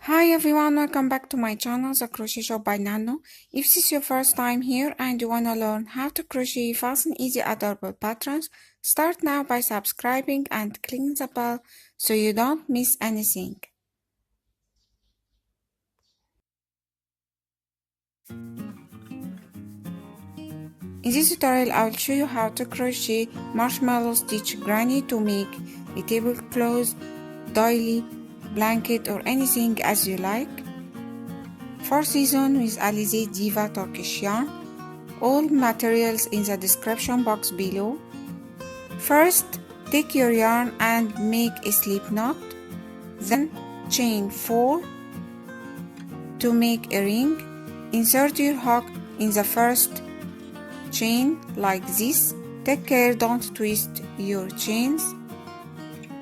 Hi everyone, welcome back to my channel, The Crochet Shop by Nanno. If this is your first time here and you wanna learn how to crochet fast and easy adorable patterns, start now by subscribing and clicking the bell so you don't miss anything. In this tutorial, I will show you how to crochet marshmallow stitch granny to make a tablecloth, doily, blanket or anything as you like. 4 season with ALIZE DIVA Turkish yarn. All materials in the description box below. First, take your yarn and make a slip knot. Then chain 4 to make a ring. Insert your hook in the first chain like this. Take care don't twist your chains.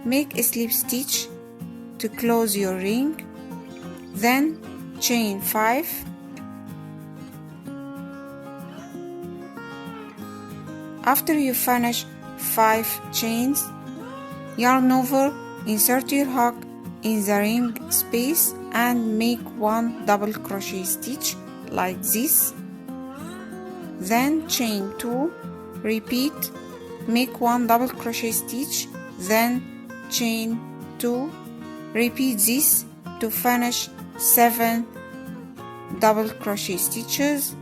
Make a slip stitch to close your ring. Then chain 5. After you finish 5 chains, yarn over, insert your hook in the ring space and make 1 double crochet stitch like this. Then chain 2, repeat, make 1 double crochet stitch, then chain 2, repeat this to finish 7 double crochet stitches.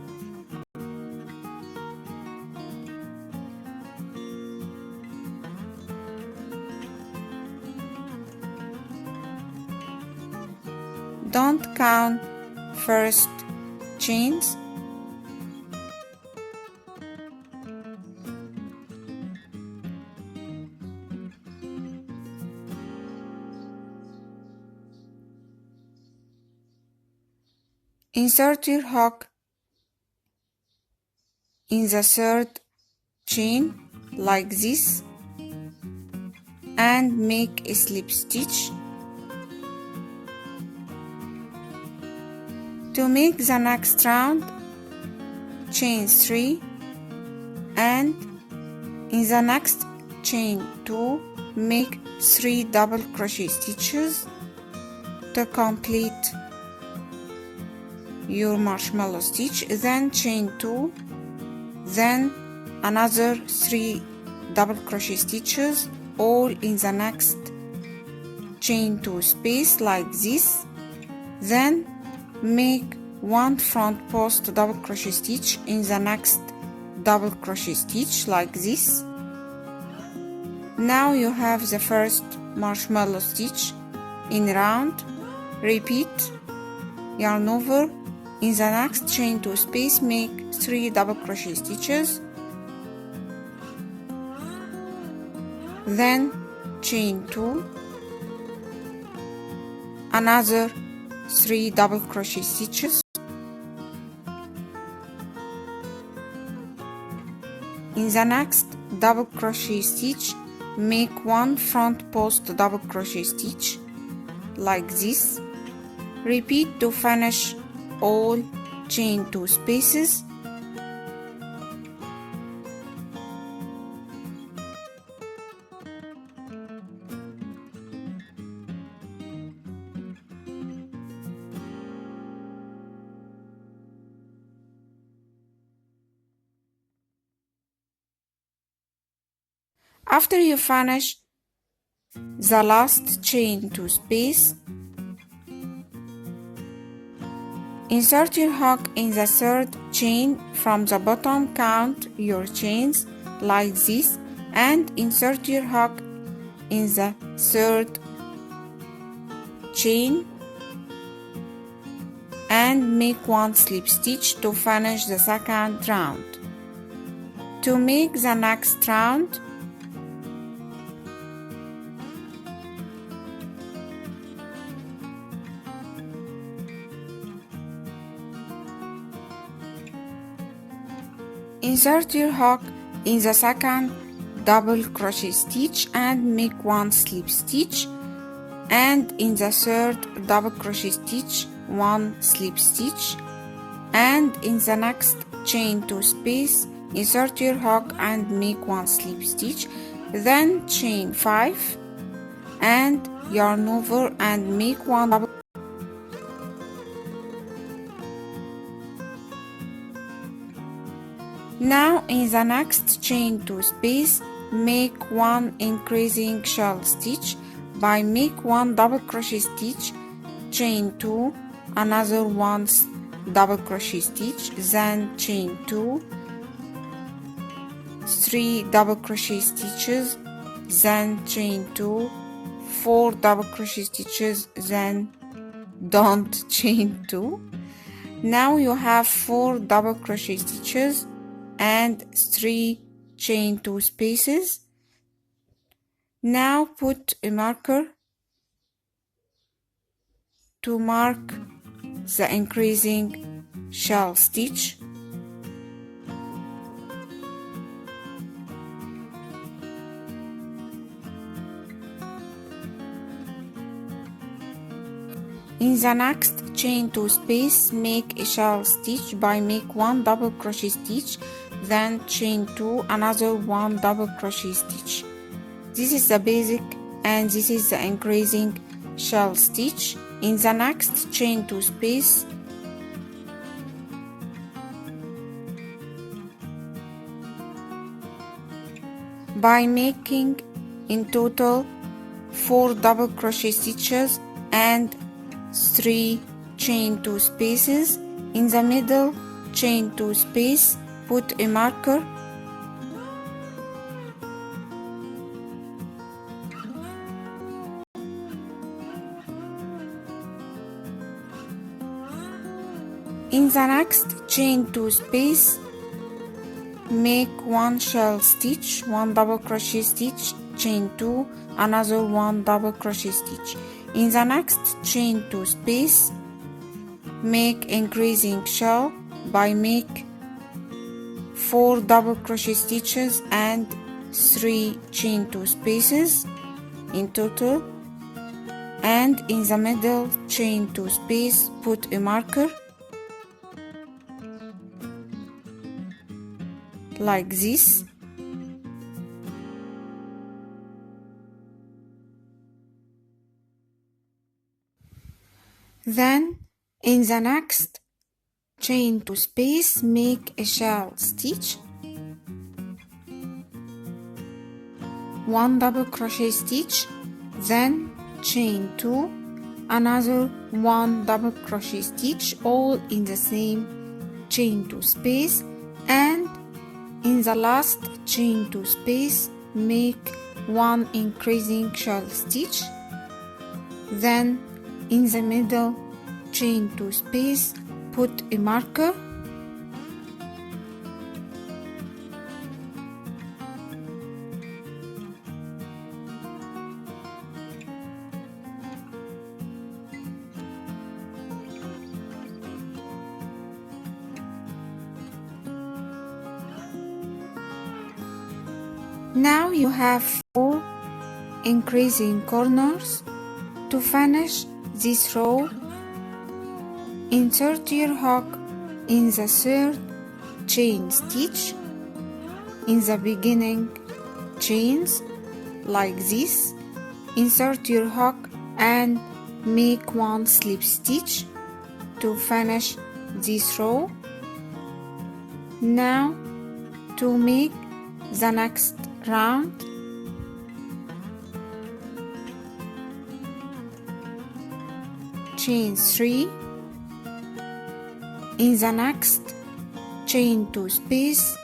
Don't count first chains. Insert your hook in the third chain like this and make a slip stitch. To make the next round, chain 3 and in the next chain 2 make 3 double crochet stitches to complete your marshmallow stitch. Then chain 2, then another 3 double crochet stitches all in the next chain 2 space like this. Then make 1 front post double crochet stitch in the next double crochet stitch like this. Now you have the first marshmallow stitch in round. Repeat, yarn over, in the next chain 2 space make 3 double crochet stitches, then chain 2, another 3 double crochet stitches. In the next double crochet stitch make 1 front post double crochet stitch like this. Repeat to finish all chain 2 spaces. After you finish the last chain 2 space, insert your hook in the third chain from the bottom, count your chains like this and insert your hook in the third chain and make 1 slip stitch to finish the second round. To make the next round, insert your hook in the second double crochet stitch and make 1 slip stitch, and in the third double crochet stitch 1 slip stitch, and in the next chain 2 space insert your hook and make 1 slip stitch, then chain 5 and yarn over and make 1 double Now in the next chain 2 space, make 1 increasing shell stitch. By make 1 double crochet stitch, chain 2, another 1 double crochet stitch, then chain 2, 3 double crochet stitches, then chain 2, 4 double crochet stitches, then don't chain 2. Now you have 4 double crochet stitches and 3 chain 2 spaces. Now put a marker to mark the increasing shell stitch. In the next chain 2 space, make a shell stitch. By make 1 double crochet stitch, then chain 2, another 1 double crochet stitch. This is the basic and this is the increasing shell stitch. In the next chain 2 space, by making in total 4 double crochet stitches and 3 chain 2 spaces, in the middle chain 2 space put a marker in the next chain 2 space, make 1 shell stitch, 1 double crochet stitch, chain 2, another 1 double crochet stitch. In the next chain 2 space, make increasing shell. By make 4 double crochet stitches and 3 chain 2 spaces in total, and in the middle chain 2 space put a marker like this. Then in the next chain 2 space, make a shell stitch, 1 double crochet stitch, then chain 2, another 1 double crochet stitch, all in the same chain 2 space, and in the last chain 2 space make 1 increasing shell stitch, then in the middle chain 2 space put a marker Now you have 4 increasing corners. To finish this row, insert your hook in the 3rd chain stitch in the beginning chains like this. Insert your hook and make 1 slip stitch to finish this row. Now to make the next round, chain 3, in the next chain 2 space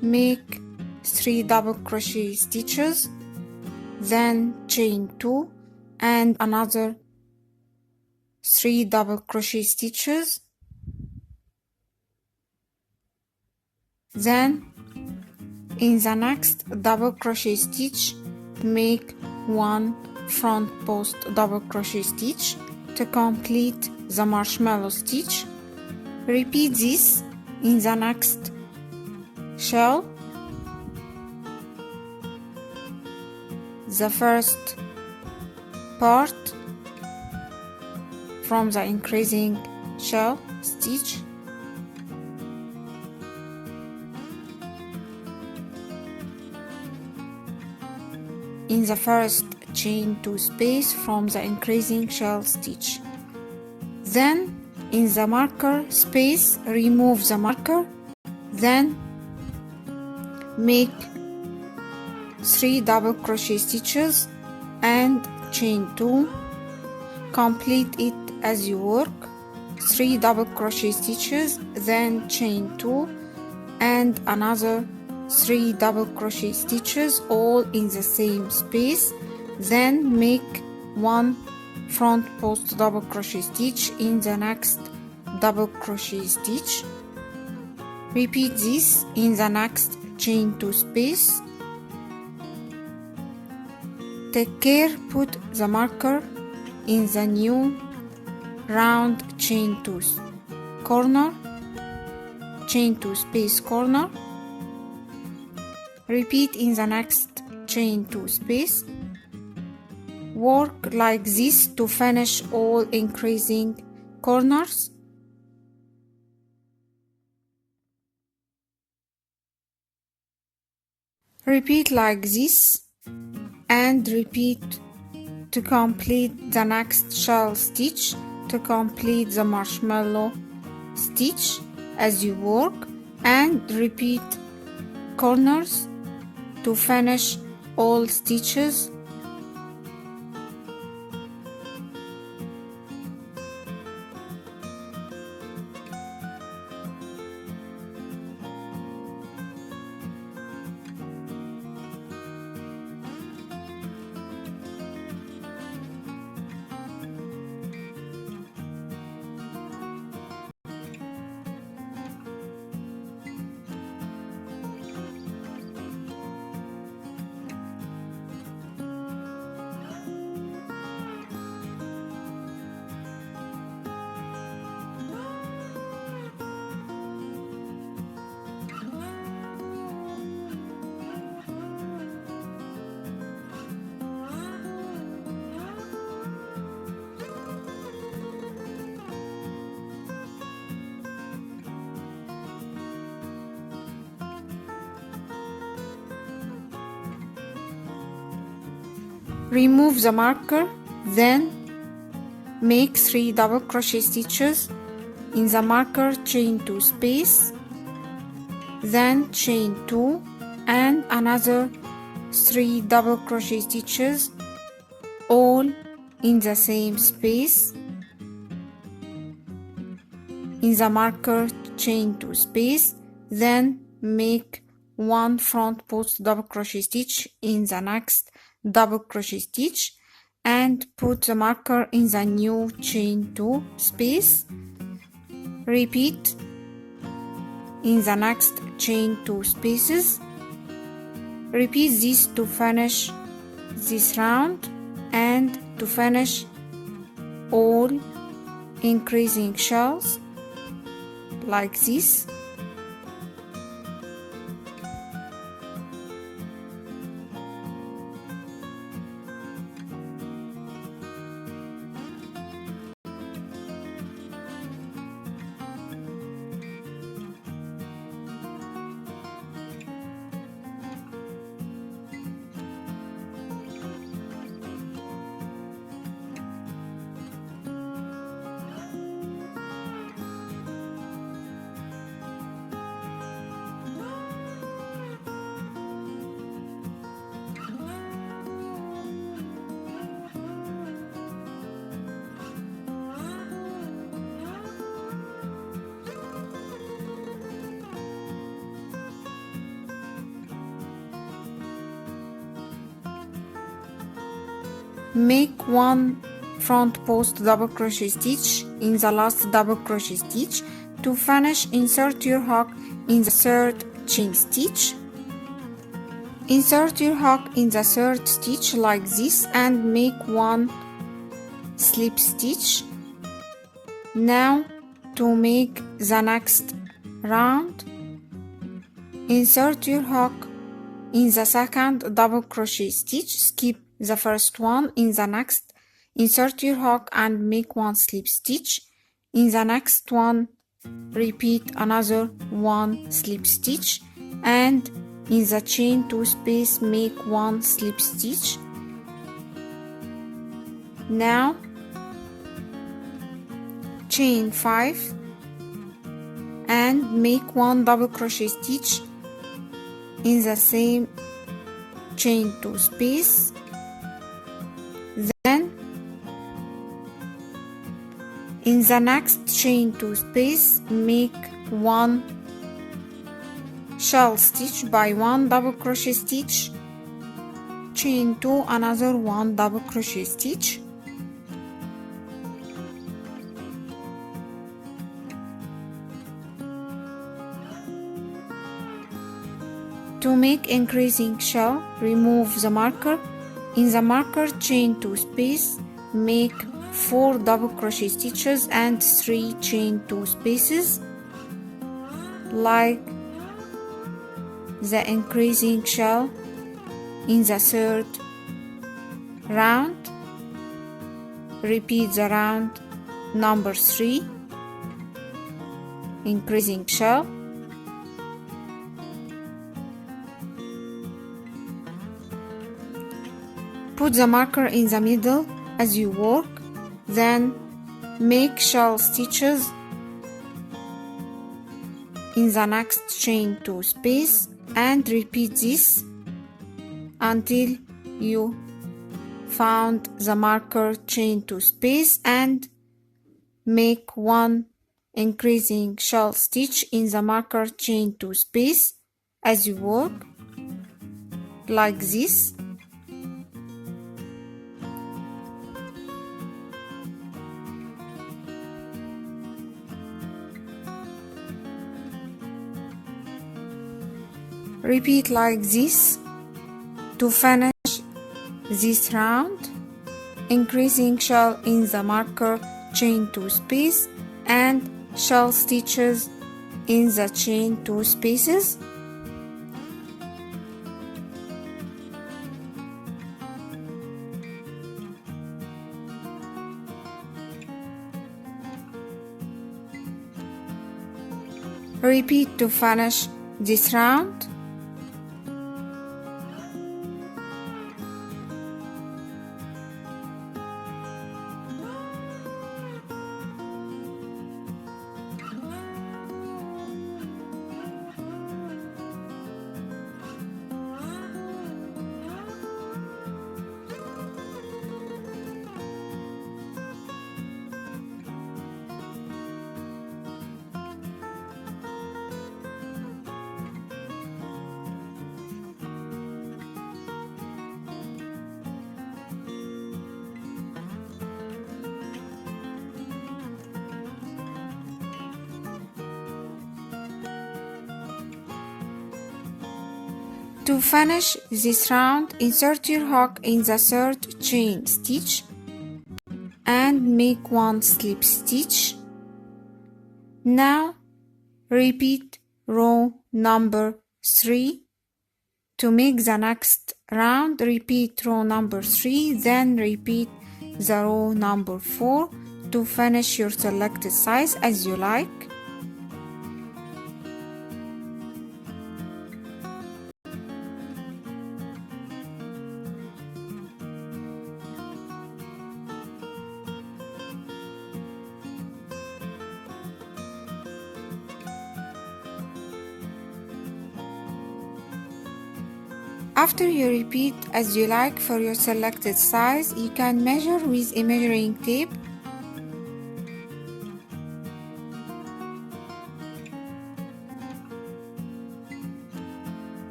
make 3 double crochet stitches, then chain 2 and another 3 double crochet stitches, then in the next double crochet stitch make 1 front post double crochet stitch to complete the marshmallow stitch. Repeat this in the next shell. The first part from the increasing shell stitch, in the first chain 2 space from the increasing shell stitch. Then in the marker space, remove the marker, then make 3 double crochet stitches and chain 2. Complete it as you work. 3 double crochet stitches, then chain 2 and another 3 double crochet stitches all in the same space. Then make 1 front post double crochet stitch in the next double crochet stitch. Repeat this in the next chain 2 space. Take care, put the marker in the new round chain 2 corner, chain 2 space corner. Repeat in the next chain 2 space. Work like this to finish all increasing corners. Repeat like this and repeat to complete the next shell stitch, to complete the marshmallow stitch as you work, and repeat corners to finish all stitches. Remove the marker, then make 3 double crochet stitches in the marker, chain 2 space, then chain 2 and another 3 double crochet stitches all in the same space. In the marker, chain 2 space, then make 1 front post double crochet stitch in the next double crochet stitch and put the marker in the new chain 2 space. Repeat in the next chain 2 spaces. Repeat this to finish this round and to finish all increasing shells like this. Make 1 front post double crochet stitch in the last double crochet stitch. To finish, insert your hook in the third chain stitch. Insert your hook in the third stitch like this and make 1 slip stitch. Now to make the next round, insert your hook in the second double crochet stitch, skip the first one. In the next, insert your hook and make 1 slip stitch. In the next one, repeat another 1 slip stitch, and in the chain 2 space make 1 slip stitch. chain 5 and make 1 double crochet stitch in the same chain 2 space. Then in the next chain 2 space make 1 shell stitch by 1 double crochet stitch, chain 2 another 1 double crochet stitch, to make increasing shell. Remove the marker. In the marker chain 2 space make 4 double crochet stitches and 3 chain 2 spaces like the increasing shell in the third round. Repeat the round number 3, increasing shell. Put the marker in the middle as you work, then make shell stitches in the next chain 2 space and repeat this until you found the marker chain 2 space and make 1 increasing shell stitch in the marker chain 2 space as you work, like this. Repeat like this to finish this round, increasing shell in the marker chain 2 space and shell stitches in the chain 2 spaces. Repeat to finish this round. To finish this round, insert your hook in the third chain stitch and make 1 slip stitch. Now repeat row number 3. To make the next round, repeat row number 3, then repeat the row number 4 to finish your selected size as you like. After you repeat as you like for your selected size, you can measure with a measuring tape.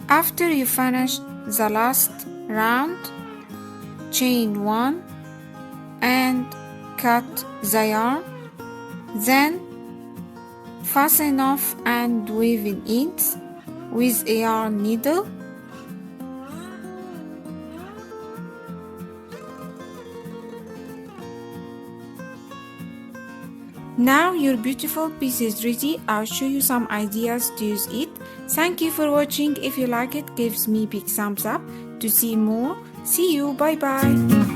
After you finish the last round, chain 1 and cut the yarn, then fasten off and weave in ends with a yarn needle. Now your beautiful piece is ready. I'll show you some ideas to use it. Thank you for watching. If you like it, give me big thumbs up. To see more, see you. Bye bye.